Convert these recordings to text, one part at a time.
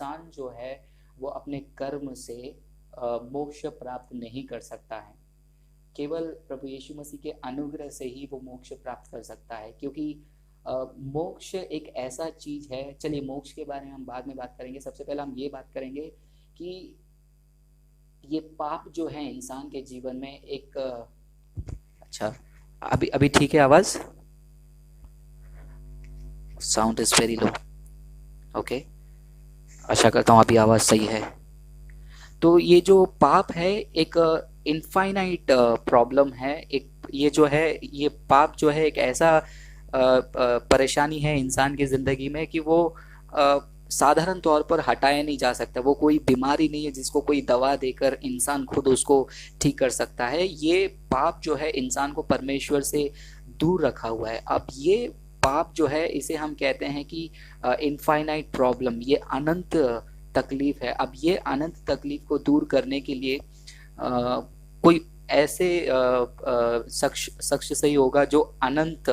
इंसान जो है वो अपने कर्म से मोक्ष प्राप्त नहीं कर सकता है। केवल प्रभु यीशु मसीह के अनुग्रह से ही वो मोक्ष प्राप्त कर सकता है, क्योंकि मोक्ष एक ऐसा चीज है। चलिए मोक्ष के बारे में हम बाद में बात करेंगे। सबसे पहले हम ये बात करेंगे कि ये पाप जो है इंसान के जीवन में एक अच्छा, अभी अभी ठीक है आवाज? Sound is very low. Okay, आशा करता हूँ अभी आवाज सही है। तो ये जो पाप है एक इनफाइनाइट प्रॉब्लम है। एक ये जो है, ये पाप जो है एक ऐसा परेशानी है इंसान की जिंदगी में कि वो साधारण तौर पर हटाया नहीं जा सकता। वो कोई बीमारी नहीं है जिसको कोई दवा देकर इंसान खुद उसको ठीक कर सकता है। ये पाप जो है इंसान को परमेश्वर से दूर रखा हुआ है। अब ये पाप जो है इसे हम कहते हैं कि इनफाइनाइट प्रॉब्लम, ये अनंत तकलीफ है। अब ये अनंत तकलीफ को दूर करने के लिए कोई ऐसे शख्स सही होगा जो अनंत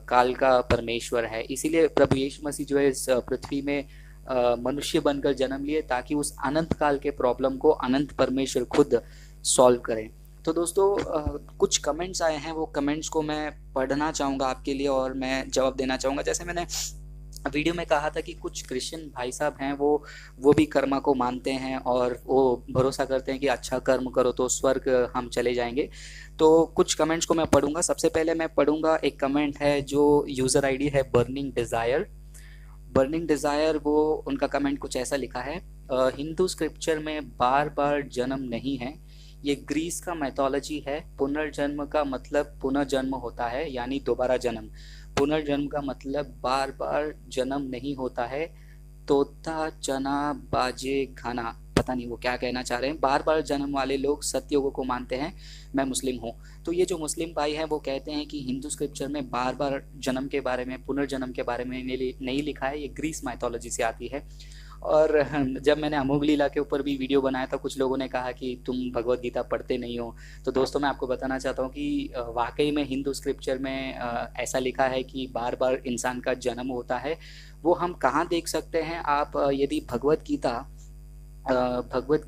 काल का परमेश्वर है। इसीलिए प्रभु यीशु मसीह जो है इस पृथ्वी में मनुष्य बनकर जन्म लिए, ताकि उस अनंत काल के प्रॉब्लम को अनंत परमेश्वर खुद सॉल्व करें। तो दोस्तों कुछ कमेंट्स आए हैं, वो कमेंट्स को मैं पढ़ना चाहूँगा आपके लिए और मैं जवाब देना चाहूँगा। जैसे मैंने वीडियो में कहा था कि कुछ क्रिश्चियन भाई साहब हैं, वो भी कर्मा को मानते हैं और वो भरोसा करते हैं कि अच्छा कर्म करो तो स्वर्ग हम चले जाएंगे। तो कुछ कमेंट्स को मैं पढ़ूंगा। सबसे पहले मैं पढ़ूंगा, एक कमेंट है जो यूज़र आईडी है बर्निंग डिज़ायर। बर्निंग डिज़ायर, वो उनका कमेंट कुछ ऐसा लिखा है, हिंदू स्क्रिप्चर में बार बार जन्म नहीं है, ये ग्रीस का मैथोलॉजी है। पुनर्जन्म का मतलब पुनर्जन्म होता है, यानी दोबारा जन्म। पुनर्जन्म का मतलब बार बार जन्म नहीं होता है। तोता चना बाजे खाना, पता नहीं वो क्या कहना चाह रहे हैं। बार बार जन्म वाले लोग सत्युगों को मानते हैं। मैं मुस्लिम हूँ। तो ये जो मुस्लिम भाई हैं वो कहते हैं कि हिंदू स्क्रिप्चर में बार बार जन्म के बारे में, पुनर्जन्म के बारे में नहीं लिखा है, ये ग्रीस माइथोलॉजी से आती है। और जब मैंने अमोघ लीला के ऊपर भी वीडियो बनाया था, कुछ लोगों ने कहा कि तुम भगवत गीता पढ़ते नहीं हो। तो दोस्तों मैं आपको बताना चाहता हूँ कि वाकई में हिंदू स्क्रिप्चर में ऐसा लिखा है कि बार बार इंसान का जन्म होता है। वो हम कहाँ देख सकते हैं? आप यदि भगवत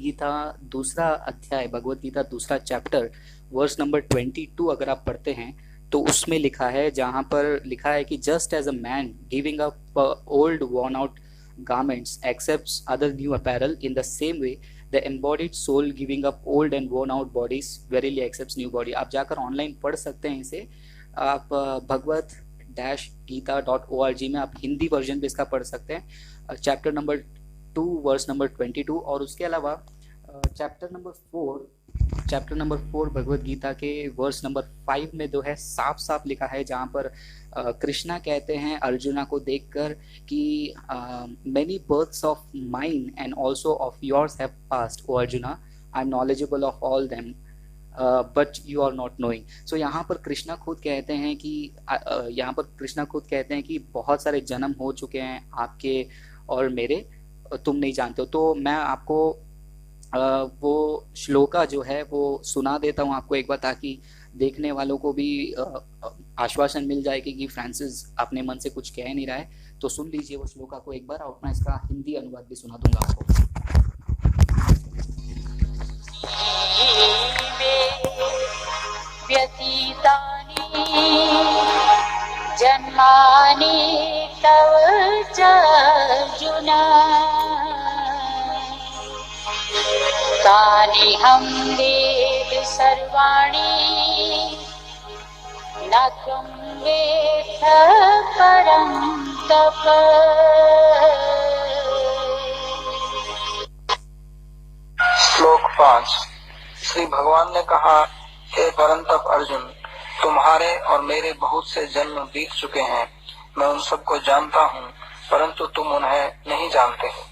गीता दूसरा अध्याय, भगवत गीता दूसरा चैप्टर, वर्स नंबर 22 अगर आप पढ़ते हैं तो उसमें लिखा है, जहाँ पर लिखा है कि just as a man giving up old worn out garments accepts other new apparel, in the same way the embodied soul giving up old and worn out bodies verily accepts new body। आप जाकर online पढ़ सकते हैं इसे। आप भगवत-गीता.org में आप Hindi version भी इसका पढ़ सकते हैं। Chapter number 2 verse number 22। और उसके अलावा चैप्टर नंबर 4 भगवत गीता के वर्स नंबर 5 में जो है साफ साफ लिखा है, जहाँ पर कृष्णा कहते हैं अर्जुना को देखकर कि many births of mine and also of yours have passed O Arjuna, I am knowledgeable of all them but you are not knowing. So यहाँ पर कृष्णा खुद कहते हैं कि बहुत सारे जन्म हो चुके हैं आपके और मेरे, तुम नहीं जानते हो। तो मैं आपको वो श्लोका जो है वो सुना देता हूँ आपको एक बार, ताकि देखने वालों को भी आश्वासन मिल जाए कि फ्रांसिस अपने मन से कुछ कह नहीं रहा है। तो सुन लीजिए वो श्लोका को एक बार, और मैं इसका हिंदी अनुवाद भी सुना दूंगा आपको। व्यतीतानि जन्मानि तव च अर्जुन, तानि हम वेद सर्वाणि न त्वं वेत्थ परं तप। श्लोक 5। श्री भगवान ने कहा, हे परंतप अर्जुन, तुम्हारे और मेरे बहुत से जन्म बीत चुके हैं। मैं उन सबको जानता हूँ, परंतु तुम उन्हें नहीं जानते हो।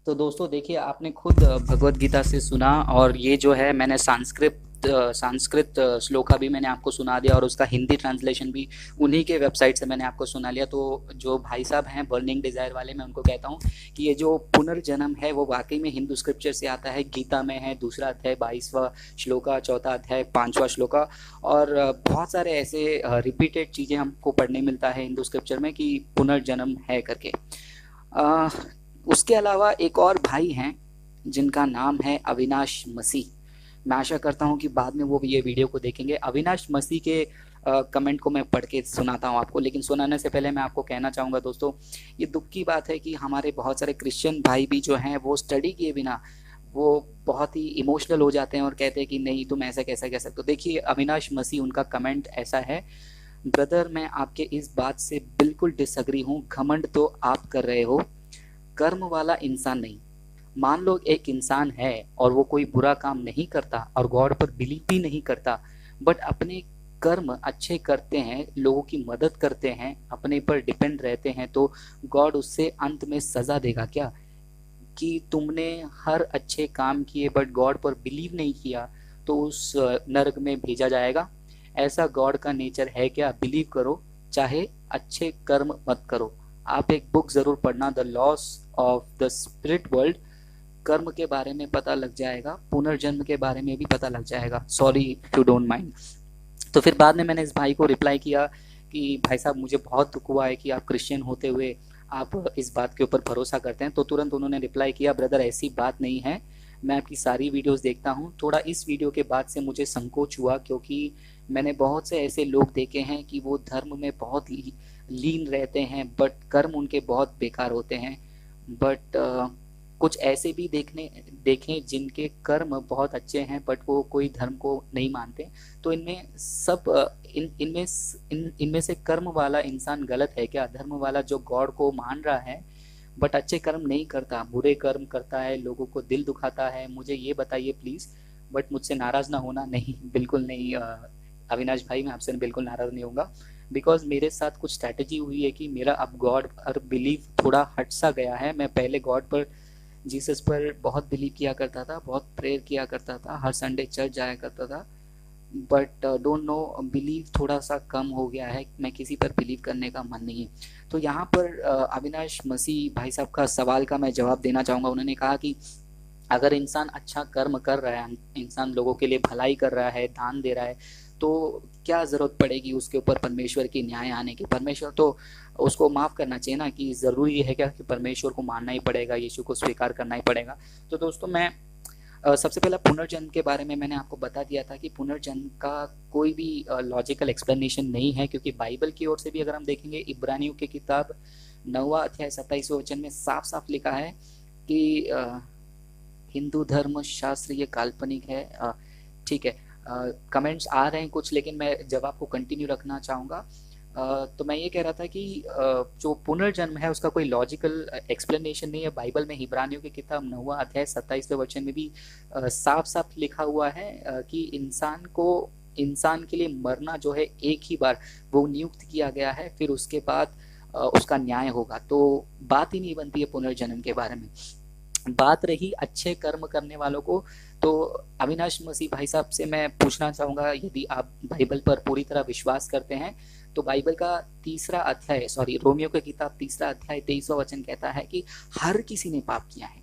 तो दोस्तों देखिए, आपने खुद भगवत गीता से सुना, और ये जो है मैंने संस्कृत श्लोका भी मैंने आपको सुना दिया, और उसका हिंदी ट्रांसलेशन भी उन्हीं के वेबसाइट से मैंने आपको सुना लिया। तो जो भाई साहब हैं बर्निंग डिज़ायर वाले, मैं उनको कहता हूँ कि ये जो पुनर्जन्म है वो वाकई में हिंदू स्क्रिप्चर से आता है। गीता में है, दूसरा अध्याय 22वां श्लोका, चौथा अध्याय 5वां श्लोका, और बहुत सारे ऐसे रिपीटेड चीज़ें हमको पढ़ने मिलता है हिंदू स्क्रिप्चर में कि पुनर्जन्म है करके। अ, उसके अलावा एक और भाई हैं जिनका नाम है अविनाश मसीह। मैं आशा करता हूँ कि बाद में वो ये वीडियो को देखेंगे। अविनाश मसीह के कमेंट को मैं पढ़ के सुनाता हूँ आपको, लेकिन सुनाने से पहले मैं आपको कहना चाहूँगा दोस्तों, ये दुख की बात है कि हमारे बहुत सारे क्रिश्चियन भाई भी जो हैं वो स्टडी किए बिना वो बहुत ही इमोशनल हो जाते हैं और कहते हैं कि नहीं तुम ऐसा कैसा कह सकते हो। देखिए अविनाश मसीह, उनका कमेंट ऐसा है, ब्रदर मैं आपके इस बात से बिल्कुल डिसएग्री हूँ। घमंड तो आप कर रहे हो, कर्म वाला इंसान नहीं। मान लो एक इंसान है और वो कोई बुरा काम नहीं करता और गॉड पर बिलीव भी नहीं करता, बट अपने कर्म अच्छे करते हैं, लोगों की मदद करते हैं, अपने पर डिपेंड रहते हैं, तो गॉड उससे अंत में सजा देगा क्या? कि तुमने हर अच्छे काम किए बट गॉड पर बिलीव नहीं किया तो उस नरक में भेजा जाएगा। ऐसा गॉड का नेचर है क्या? बिलीव करो चाहे अच्छे कर्म मत करो। आप एक बुक जरूर पढ़ना, the loss of the spirit world. कर्म के बारे में पता लग जाएगा, पुनर्जन्म के बारे में भी पता लग जाएगा। Sorry if you don't mind. तो फिर बाद में मैंने इस भाई को रिप्लाई किया कि भाई साहब मुझे बहुत दुख हुआ है कि आप क्रिश्चियन होते हुए आप इस बात के ऊपर भरोसा करते हैं। तो तुरंत उन्होंने रिप्लाई किया, ब्रदर ऐसी बात नहीं है, मैं आपकी सारी वीडियोस देखता हूँ। थोड़ा इस वीडियो के बाद से मुझे संकोच हुआ क्योंकि मैंने बहुत से ऐसे लोग देखे हैं कि वो धर्म में बहुत लीन रहते हैं बट कर्म उनके बहुत बेकार होते हैं। बट कुछ ऐसे भी देखें जिनके कर्म बहुत अच्छे हैं बट वो कोई धर्म को नहीं मानते। तो इनमें सब इनमें से कर्म वाला इंसान गलत है क्या? धर्म वाला जो गॉड को मान रहा है बट अच्छे कर्म नहीं करता, बुरे कर्म करता है, लोगों को दिल दुखाता है, मुझे ये बताइए प्लीज। बट मुझसे नाराज ना होना, नहीं बिल्कुल नहीं अविनाश भाई, मैं आपसे बिल्कुल नाराज नहीं होऊंगा। बिकॉज मेरे साथ कुछ स्ट्रैटेजी हुई है कि मेरा अब गॉड पर बिलीव थोड़ा हट सा गया है। मैं पहले गॉड पर, जीसस पर बहुत बिलीव किया करता था, बहुत प्रेयर किया करता था, हर संडे चर्च जाया करता था, बट डोंट नो बिलीव थोड़ा सा कम हो गया है। मैं किसी पर बिलीव करने का मन नहीं है। तो यहाँ पर अविनाश मसीह भाई साहब का सवाल का मैं जवाब देना चाहूँगा। उन्होंने कहा कि अगर इंसान अच्छा कर्म कर रहा है, इंसान लोगों के लिए भलाई कर रहा है, दान दे रहा है, तो क्या जरूरत पड़ेगी उसके ऊपर परमेश्वर की न्याय आने की? परमेश्वर तो उसको माफ करना चाहिए ना, कि जरूरी है क्या कि परमेश्वर को मानना ही पड़ेगा, यीशु को स्वीकार करना ही पड़ेगा? तो दोस्तों मैं सबसे पहला पुनर्जन्म के बारे में मैंने आपको बता दिया था कि पुनर्जन्म का कोई भी लॉजिकल एक्सप्लेनेशन नहीं है, क्योंकि बाइबल की ओर से भी अगर हम देखेंगे, इब्रानियों की किताब 9वां अध्याय 27वें वचन में साफ साफ लिखा है कि हिंदू धर्म शास्त्र ये काल्पनिक है। ठीक है, कमेंट्स आ रहे हैं कुछ, लेकिन मैं जवाब को कंटिन्यू रखना चाहूँगा। तो मैं ये कह रहा था कि जो पुनर्जन्म है उसका कोई लॉजिकल एक्सप्लेनेशन नहीं है। बाइबल में इब्रानियों की किताब 9वां अध्याय 27वें वचन में भी साफ साफ लिखा हुआ है कि इंसान के लिए मरना जो है एक ही बार वो नियुक्त किया गया है, फिर उसके बाद उसका न्याय होगा। तो बात ही नहीं बनती है पुनर्जन्म के बारे में। बात रही अच्छे कर्म करने वालों को, तो अविनाश मसीह भाई साहब से मैं पूछना चाहूँगा, यदि आप बाइबल पर पूरी तरह विश्वास करते हैं तो बाइबल का रोमियो की किताब 3 अध्याय 23वां वचन कहता है कि हर किसी ने पाप किया है,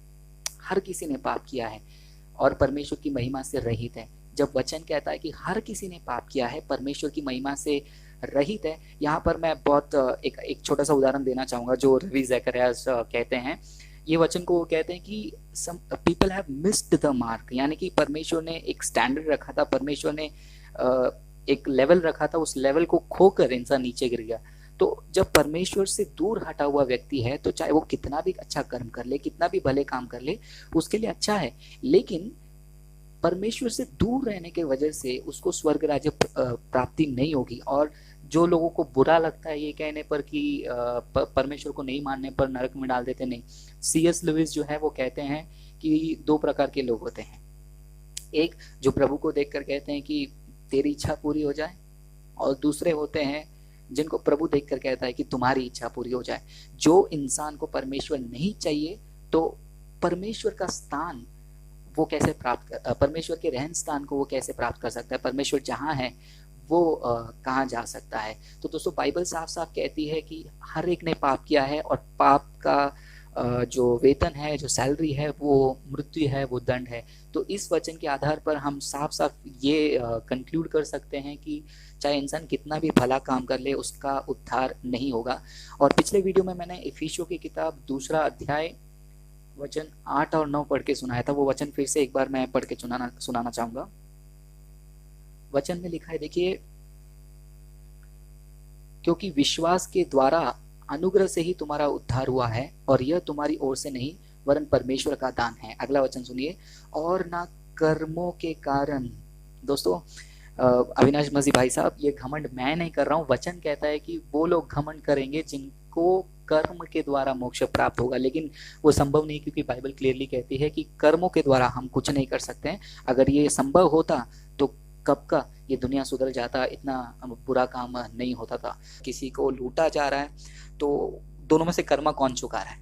हर किसी ने पाप किया है और परमेश्वर की महिमा से रहित है। जब वचन कहता है कि हर किसी ने पाप किया है, परमेश्वर की महिमा से रहित है, यहाँ पर मैं बहुत एक छोटा सा उदाहरण देना चाहूँगा जो रवि ज़करियास कहते हैं। ये वचन को वो कहते हैं कि some people have missed the mark, यानी कि परमेश्वर ने एक स्टैंडर्ड रखा था, परमेश्वर ने एक लेवल रखा था, उस लेवल को खोकर इंसान नीचे गिर गया। तो जब परमेश्वर से दूर हटा हुआ व्यक्ति है तो चाहे वो कितना भी अच्छा कर्म कर ले, कितना भी भले काम कर ले, उसके लिए अच्छा है, लेकिन परमेश्वर से दूर रहने की वजह से उसको स्वर्ग राज्य प्राप्ति नहीं होगी। और जो लोगों को बुरा लगता है ये कहने पर कि परमेश्वर को नहीं मानने पर नरक में डाल देते, नहीं। C.S. लुइस जो है वो कहते हैं कि 2 प्रकार के लोग होते हैं। एक जो प्रभु को देखकर कहते हैं कि तेरी इच्छा पूरी हो जाए, और दूसरे होते हैं जिनको प्रभु देखकर कहता है कि तुम्हारी इच्छा पूरी हो जाए। जो इंसान को परमेश्वर नहीं चाहिए तो परमेश्वर का स्थान वो कैसे परमेश्वर के रहन स्थान को वो कैसे प्राप्त कर सकता है? परमेश्वर जहाँ है वो कहाँ जा सकता है? तो दोस्तों बाइबल साफ साफ कहती है कि हर एक ने पाप किया है और पाप का जो वेतन है, जो सैलरी है, वो मृत्यु है, वो दंड है। तो इस वचन के आधार पर हम साफ साफ ये कंक्लूड कर सकते हैं कि चाहे इंसान कितना भी भला काम कर ले, उसका उद्धार नहीं होगा। और पिछले वीडियो में मैंने इफिसियों की किताब 2 अध्याय वचन 8 और 9 पढ़ के सुनाया था। वो वचन फिर से एक बार मैं पढ़ के सुनाना चाहूंगा। वचन में लिखा है, देखिए, क्योंकि विश्वास के द्वारा अनुग्रह से ही तुम्हारा उद्धार हुआ है, और यह तुम्हारी ओर से नहीं वरन परमेश्वर का दान है। अगला वचन सुनिए, और ना कर्मों के कारण। दोस्तों, अविनाश मसीह भाई साहब, ये घमंड मैं नहीं कर रहा हूँ, वचन कहता है कि वो लोग घमंड करेंगे जिनको कर्म के द्वारा मोक्ष प्राप्त होगा, लेकिन वो संभव नहीं, क्योंकि बाइबल क्लियरली कहती है कि कर्मों के द्वारा हम कुछ नहीं कर सकते हैं। अगर ये संभव होता तो कब का ये दुनिया सुधर जाता, इतना बुरा काम नहीं होता था। किसी को लूटा जा रहा है तो दोनों में से कर्म कौन चुका रहा है?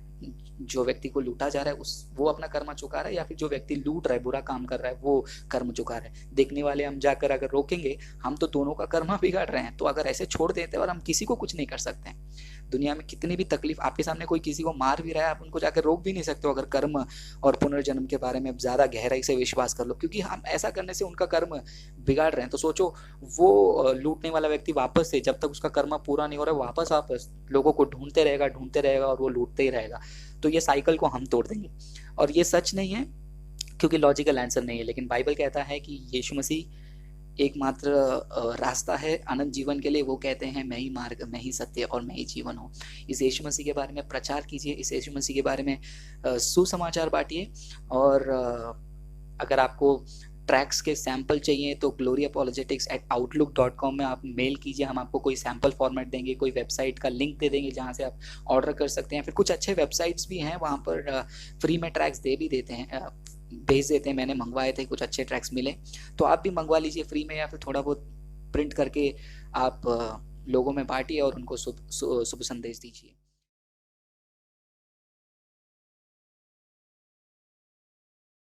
जो व्यक्ति को लूटा जा रहा है वो अपना कर्म चुका रहा है, या फिर जो व्यक्ति लूट रहा है, बुरा काम कर रहा है, वो कर्म चुका रहा है? देखने वाले हम जाकर अगर रोकेंगे, हम तो दोनों का कर्म बिगाड़ रहे हैं। तो अगर ऐसे छोड़ देते हैं और हम किसी को कुछ नहीं कर सकते हैं, दुनिया में कितनी भी तकलीफ आपके सामने, कोई किसी को मार भी रहा है, आप उनको जाकर रोक भी नहीं सकते हो अगर कर्म और पुनर्जन्म के बारे में ज्यादा गहराई से विश्वास कर लो, क्योंकि हम ऐसा करने से उनका कर्म बिगाड़ रहे हैं। तो सोचो, वो लूटने वाला व्यक्ति वापस से, जब तक उसका कर्म पूरा नहीं हो रहा, वापस लोगों को ढूंढते रहेगा और वो लूटते ही रहेगा। तो ये साइकिल को हम तोड़ देंगे। और ये सच नहीं है, क्योंकि लॉजिकल आंसर नहीं है, लेकिन बाइबल कहता है कि यीशु मसीह एकमात्र रास्ता है अनंत जीवन के लिए। वो कहते हैं, मैं ही मार्ग, मैं ही सत्य और मैं ही जीवन हूँ। इस यीशु मसीह के बारे में प्रचार कीजिए, इस यीशु मसीह के बारे में सुसमाचार बांटिए। और अगर आपको ट्रैक्स के सैंपल चाहिए तो gloryapologetics@outlook.com में आप मेल कीजिए, हम आपको कोई सैंपल फॉर्मेट देंगे, कोई वेबसाइट का लिंक दे देंगे जहाँ से आप ऑर्डर कर सकते हैं। फिर कुछ अच्छे वेबसाइट्स भी हैं, वहाँ पर फ्री में ट्रैक्स भेज देते हैं। मैंने मंगवाए थे, कुछ अच्छे ट्रैक्स मिले, तो आप भी मंगवा लीजिए फ्री में, या फिर थोड़ा बहुत प्रिंट करके आप लोगों में बांटिए और उनको शुभ संदेश दीजिए।